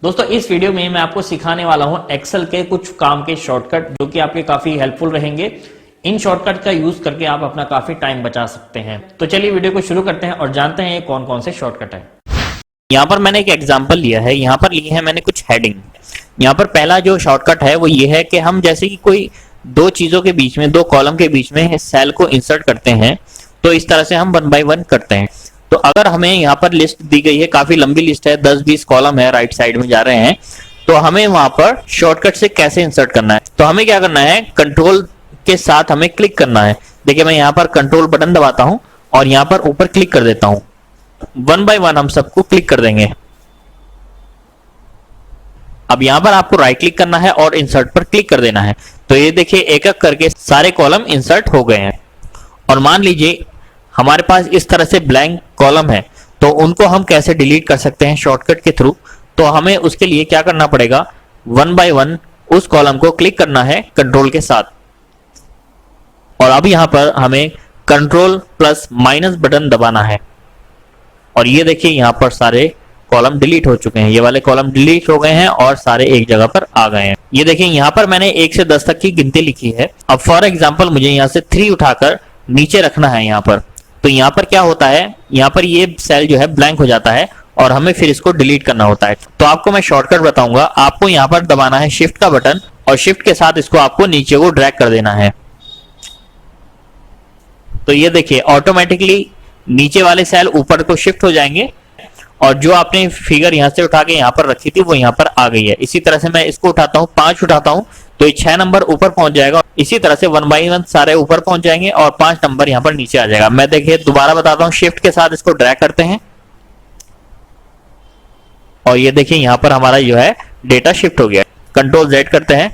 दोस्तों इस वीडियो में मैं आपको सिखाने वाला हूं एक्सेल के कुछ काम के शॉर्टकट जो कि आपके काफी हेल्पफुल रहेंगे। इन शॉर्टकट का यूज करके आप अपना काफी टाइम बचा सकते हैं। तो चलिए वीडियो को शुरू करते हैं और जानते हैं ये कौन कौन से शॉर्टकट है। यहाँ पर मैंने एक एग्जांपल लिया है, यहाँ पर ली है मैंने कुछ हेडिंग। यहाँ पर पहला जो शॉर्टकट है वो ये है कि हम जैसे कि कोई दो चीजों के बीच में, दो कॉलम के बीच में सेल को इंसर्ट करते हैं तो इस तरह से हम 1 बाय 1 करते हैं। तो अगर हमें यहाँ पर लिस्ट दी गई है, काफी लंबी लिस्ट है, 10-20 कॉलम है, राइट साइड में जा रहे हैं, तो हमें वहां पर शॉर्टकट से कैसे इंसर्ट करना है। तो हमें क्या करना है, कंट्रोल के साथ हमें क्लिक करना है। देखिए मैं यहाँ पर कंट्रोल बटन दबाता हूं और यहाँ पर ऊपर क्लिक कर देता हूं। 1 बाय 1 हम सबको क्लिक कर देंगे। अब यहाँ पर आपको राइट क्लिक करना है और इंसर्ट पर क्लिक कर देना है। तो ये देखिए एक एक करके सारे कॉलम इंसर्ट हो गए हैं। और मान लीजिए हमारे पास इस तरह से ब्लैंक कॉलम है, तो उनको हम कैसे डिलीट कर सकते हैं शॉर्टकट के थ्रू। तो हमें उसके लिए क्या करना पड़ेगा, 1 बाय 1 उस कॉलम को क्लिक करना है कंट्रोल के साथ। और अब यहां पर हमें कंट्रोल प्लस माइनस बटन दबाना है और ये देखिए यहां पर सारे कॉलम डिलीट हो चुके हैं। ये वाले कॉलम डिलीट हो गए हैं और सारे एक जगह पर आ गए हैं। ये देखिए यहां पर मैंने 1 से 10 तक की गिनती लिखी है। अब फॉर एग्जांपल मुझे यहां से 3 उठाकर नीचे रखना है यहाँ पर। तो यहाँ पर क्या होता है, यहाँ पर ये सेल जो है ब्लैंक हो जाता है और हमें फिर इसको डिलीट करना होता है। तो आपको मैं शॉर्टकट बताऊंगा। आपको यहाँ पर दबाना है शिफ्ट का बटन और शिफ्ट के साथ इसको आपको नीचे को ड्रैग कर देना है। तो ये देखिए ऑटोमेटिकली नीचे वाले सेल ऊपर को शिफ्ट हो जाएंगे और जो आपने फिगर यहाँ से उठा के यहाँ पर रखी थी वो यहाँ पर आ गई है। इसी तरह से मैं इसको उठाता हूँ, 5 उठाता हूँ तो ये 6 नंबर ऊपर पहुंच जाएगा। इसी तरह से 1 बाय 1 सारे ऊपर पहुंच जाएंगे और 5 नंबर यहाँ पर नीचे आ जाएगा। मैं देखिए दोबारा बताता हूँ, शिफ्ट के साथ इसको ड्रैग करते हैं और ये देखिए यहाँ पर हमारा जो है डेटा शिफ्ट हो गया। कंट्रोल Z करते हैं।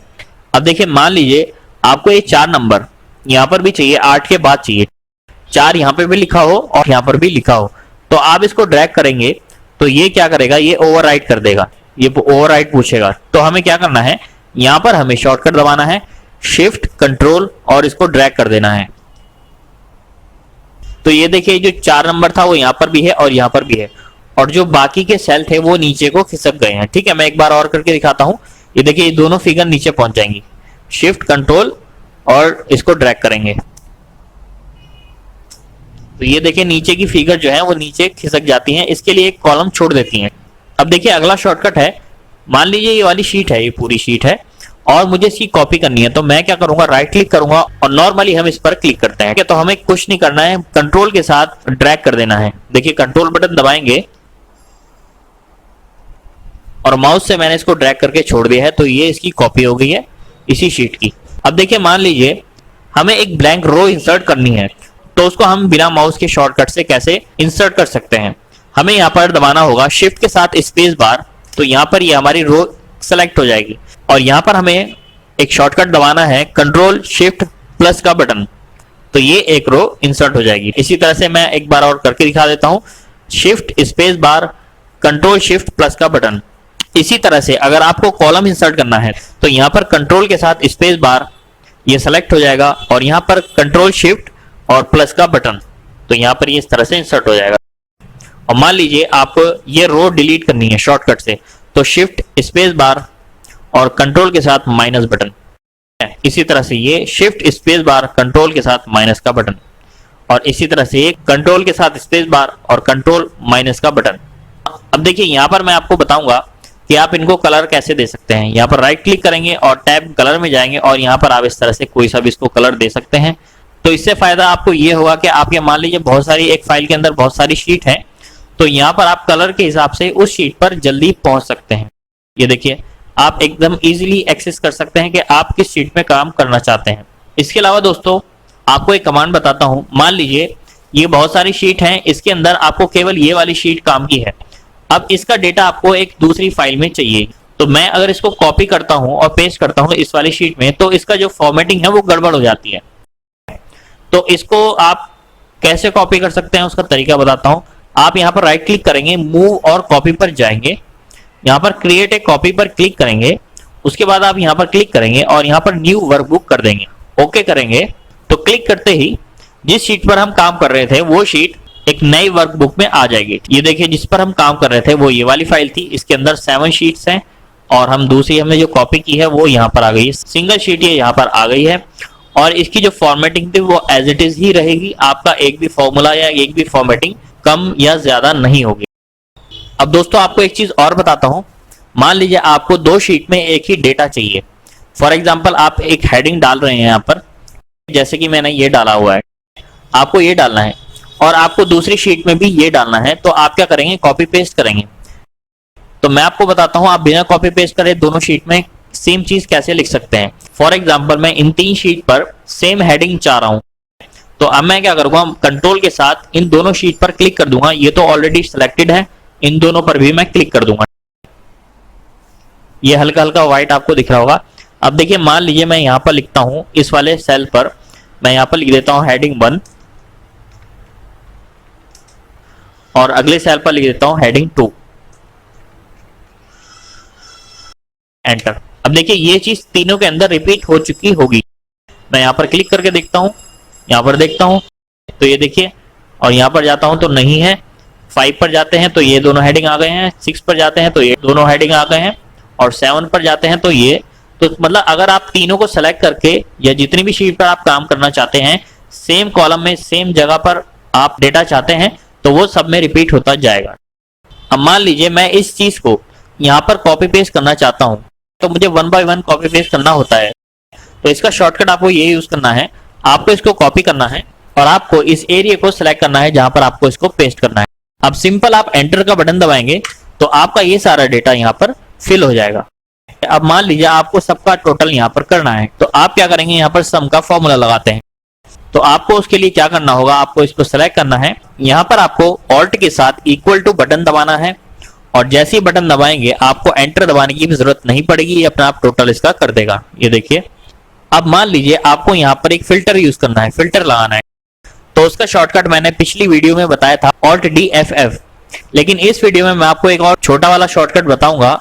अब देखिए मान लीजिए आपको ये 4 नंबर यहाँ पर भी चाहिए, 8 के बाद चाहिए, 4 यहाँ पे भी लिखा हो और यहाँ पर भी लिखा हो। तो आप इसको ड्रैग करेंगे तो ये क्या करेगा, ये ओवरराइट कर देगा, ये ओवरराइट पूछेगा। तो हमें क्या करना है, यहां पर हमें शॉर्टकट दबाना है, शिफ्ट कंट्रोल और इसको ड्रैग कर देना है। तो ये देखिए जो 4 नंबर था वो यहां पर भी है और यहां पर भी है और जो बाकी के सेल थे वो नीचे को खिसक गए हैं। ठीक है, मैं एक बार और करके दिखाता हूं। ये देखिए ये दोनों फिगर नीचे पहुंच जाएंगी। शिफ्ट कंट्रोल और इसको ड्रैग करेंगे तो ये देखिए नीचे की फिगर जो है वो नीचे खिसक जाती हैं, इसके लिए एक कॉलम छोड़ देती हैं। अब देखिए अगला शॉर्टकट है, मान लीजिए ये वाली शीट है, ये पूरी शीट है और मुझे इसकी कॉपी करनी है। तो मैं क्या करूंगा, राइट क्लिक करूंगा और नॉर्मली हम इस पर क्लिक करते हैं। तो हमें कुछ नहीं करना है, कंट्रोल के साथ ड्रैग कर देना है। देखिए कंट्रोल बटन दबाएंगे और माउस से मैंने इसको ड्रैग करके छोड़ दिया है। तो ये इसकी कॉपी हो गई है इसी शीट की। अब देखिए मान लीजिए हमें एक ब्लैंक रो इंसर्ट करनी है, तो उसको हम बिना माउस के शॉर्टकट से कैसे इंसर्ट कर सकते हैं। हमें यहाँ पर दबाना होगा शिफ्ट के साथ स्पेस बार। तो यहाँ पर ये हमारी रो सेलेक्ट हो जाएगी और यहाँ पर हमें एक शॉर्टकट दबाना है, कंट्रोल शिफ्ट प्लस का बटन। तो ये एक रो इंसर्ट हो जाएगी। इसी तरह से मैं एक बार और करके दिखा देता हूँ, shift space bar control shift plus का बटन। इसी तरह से अगर आपको कॉलम इंसर्ट करना है तो यहाँ पर कंट्रोल के साथ स्पेस बार ये सेलेक्ट हो जाएगा और यहाँ पर कंट्रोल शिफ्ट और प्लस का बटन। तो यहाँ पर ये इस तरह से इंसर्ट हो जाएगा। और मान लीजिए आपको ये रो डिलीट करनी है शॉर्टकट से, तो शिफ्ट स्पेस बार और कंट्रोल के साथ माइनस बटन। इसी तरह से ये शिफ्ट स्पेस बार कंट्रोल के साथ माइनस का बटन और इसी तरह से ये कंट्रोल के साथ स्पेस बार और कंट्रोल माइनस का बटन। अब देखिए यहाँ पर मैं आपको बताऊंगा कि आप इनको कलर कैसे दे सकते हैं। यहाँ पर राइट क्लिक करेंगे और टैब कलर में जाएंगे और यहाँ पर आप इस तरह से कोई सा भी इसको कलर दे सकते हैं। तो इससे फायदा आपको ये होगा कि आपके मान लीजिए बहुत सारी, एक फाइल के अंदर बहुत सारी शीट है, तो यहाँ पर आप कलर के हिसाब से उस शीट पर जल्दी पहुंच सकते हैं। ये देखिए आप एकदम इजीली एक्सेस कर सकते हैं कि आप किस शीट में काम करना चाहते हैं। इसके अलावा दोस्तों आपको एक कमांड बताता हूं। मान लीजिए ये बहुत सारी शीट हैं, इसके अंदर आपको केवल ये वाली शीट काम की है। अब इसका डेटा आपको एक दूसरी फाइल में चाहिए, तो मैं अगर इसको कॉपी करता हूं और पेस्ट करता हूं इस वाली शीट में, तो इसका जो फॉर्मेटिंग है वो गड़बड़ हो जाती है। तो इसको आप कैसे कॉपी कर सकते हैं उसका तरीका बताता हूं। आप यहाँ पर राइट क्लिक करेंगे, मूव और कॉपी पर जाएंगे, यहाँ पर क्रिएट ए कॉपी पर क्लिक करेंगे। उसके बाद आप यहाँ पर क्लिक करेंगे और यहाँ पर न्यू वर्कबुक कर देंगे, ओके करेंगे। तो क्लिक करते ही जिस शीट पर हम काम कर रहे थे वो शीट एक नई वर्कबुक में आ जाएगी। ये देखिए जिस पर हम काम कर रहे थे वो ये वाली फाइल थी, इसके अंदर 7 शीट्स हैं और हम दूसरी हमने जो कॉपी की है वो यहाँ पर आ गई है, सिंगल शीट ये यहाँ पर आ गई है और इसकी जो फॉर्मेटिंग थी वो एज इट इज ही रहेगी। आपका एक भी फॉर्मूला या एक भी फॉर्मेटिंग कम या ज्यादा नहीं होगी। अब दोस्तों आपको एक चीज और बताता हूं, मान लीजिए आपको 2 शीट में एक ही डेटा चाहिए। फॉर एग्जाम्पल आप एक हेडिंग डाल रहे हैं यहाँ पर, जैसे कि मैंने ये डाला हुआ है, आपको ये डालना है और आपको दूसरी शीट में भी ये डालना है, तो आप क्या करेंगे, कॉपी पेस्ट करेंगे। तो मैं आपको बताता हूं आप बिना कॉपी पेस्ट करे दोनों शीट में सेम चीज कैसे लिख सकते हैं। फॉर एग्जाम्पल मैं इन 3 शीट पर सेम हेडिंग चाह रहा हूं, तो अब मैं क्या करूंगा, कंट्रोल के साथ इन दोनों शीट पर क्लिक कर दूंगा। ये तो ऑलरेडी सिलेक्टेड है, इन दोनों पर भी मैं क्लिक कर दूंगा। ये हल्का हल्का व्हाइट आपको दिख रहा होगा। अब देखिए मान लीजिए मैं यहां पर लिखता हूं, इस वाले सेल पर मैं यहां पर लिख देता हूं हेडिंग 1 और अगले सेल पर लिख देता हूं हेडिंग 2, एंटर। अब देखिए ये चीज तीनों के अंदर रिपीट हो चुकी होगी। मैं यहां पर क्लिक करके देखता हूं, यहां पर देखता हूं तो ये देखिए, और यहां पर जाता हूं तो नहीं है। 5 पर जाते हैं तो ये दोनों हेडिंग आ गए हैं, 6 पर जाते हैं तो ये दोनों हेडिंग आ गए हैं और 7 पर जाते हैं तो ये। तो मतलब अगर आप तीनों को सेलेक्ट करके या जितनी भी शीट पर आप काम करना चाहते हैं, सेम कॉलम में सेम जगह पर आप डेटा चाहते हैं तो वो सब में रिपीट होता जाएगा। अब मान लीजिए मैं इस चीज को यहाँ पर कॉपी पेस्ट करना चाहता हूँ, तो मुझे 1 बाय 1 कॉपी पेस्ट करना होता है। तो इसका शॉर्टकट आपको ये यूज करना है, आपको इसको कॉपी करना है और आपको इस एरिया को सिलेक्ट करना है जहां पर आपको इसको पेस्ट करना है। अब सिंपल आप एंटर का बटन दबाएंगे तो आपका ये सारा डेटा यहाँ पर फिल हो जाएगा। अब मान लीजिए आपको सबका टोटल यहाँ पर करना है, तो आप क्या करेंगे, यहाँ पर सम का फॉर्मूला लगाते हैं। तो आपको उसके लिए क्या करना होगा, आपको इसको सेलेक्ट करना है, यहाँ पर आपको ऑल्ट के साथ इक्वल टू बटन दबाना है और जैसे ही बटन दबाएंगे आपको एंटर दबाने की भी जरूरत नहीं पड़ेगी, ये अपना आप टोटल इसका कर देगा। ये देखिए। अब मान लीजिए आपको यहाँ पर एक फिल्टर यूज करना है, फिल्टर लगाना है, तो उसका शॉर्टकट मैंने पिछली वीडियो में बताया था Alt D F, लेकिन इस वीडियो में मैं आपको एक और छोटा वाला शॉर्टकट बताऊंगा।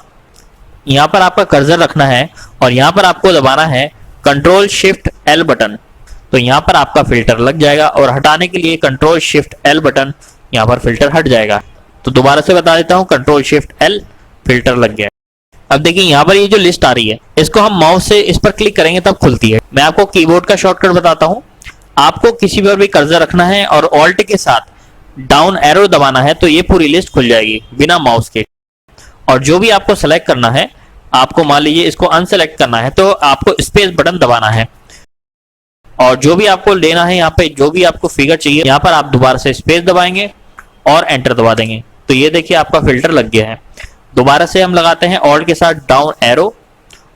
यहाँ पर आपका कर्सर रखना है और यहाँ पर आपको दबाना है Ctrl Shift L बटन, तो यहाँ पर आपका फिल्टर लग जाएगा और हटाने के लिए Ctrl Shift L बटन, यहाँ पर फिल्टर हट जाएगा। तो दोबारा से बता देता हूँ, Ctrl Shift L, फिल्टर लग गया। अब देखिए यहाँ पर ये जो लिस्ट आ रही है, इसको हम माउस से इस पर क्लिक करेंगे तब खुलती है। मैं आपको कीबोर्ड का शॉर्टकट बताता हूँ, आपको किसी पर भी कर्सर रखना है और ऑल्ट के साथ डाउन एरो दबाना है तो ये पूरी लिस्ट खुल जाएगी बिना माउस के। और जो भी आपको सेलेक्ट करना है, आपको मान लीजिए इसको अनसेलेक्ट करना है तो आपको स्पेस बटन दबाना है और जो भी आपको लेना है, यहाँ पे जो भी आपको फिगर चाहिए, यहाँ पर आप दोबारा से स्पेस दबाएंगे और एंटर दबा देंगे। तो ये देखिए आपका फिल्टर लग गया है। दोबारा से हम लगाते हैं ऑल्ट के साथ डाउन एरो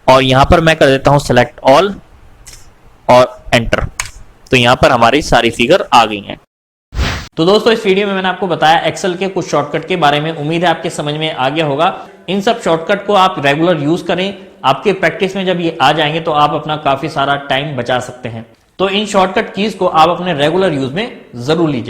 और यहाँ पर मैं कर देता हूँ सेलेक्ट ऑल और एंटर, तो यहाँ पर हमारी सारी फिगर आ गई हैं। तो दोस्तों इस वीडियो में मैंने आपको बताया एक्सेल के कुछ शॉर्टकट के बारे में, उम्मीद है आपके समझ में आ गया होगा। इन सब शॉर्टकट को आप रेगुलर यूज करें, आपके प्रैक्टिस में जब ये आ जाएंगे तो आप अपना काफी सारा टाइम बचा सकते हैं। तो इन शॉर्टकट कीज को आप अपने रेगुलर यूज में जरूर लीजिए।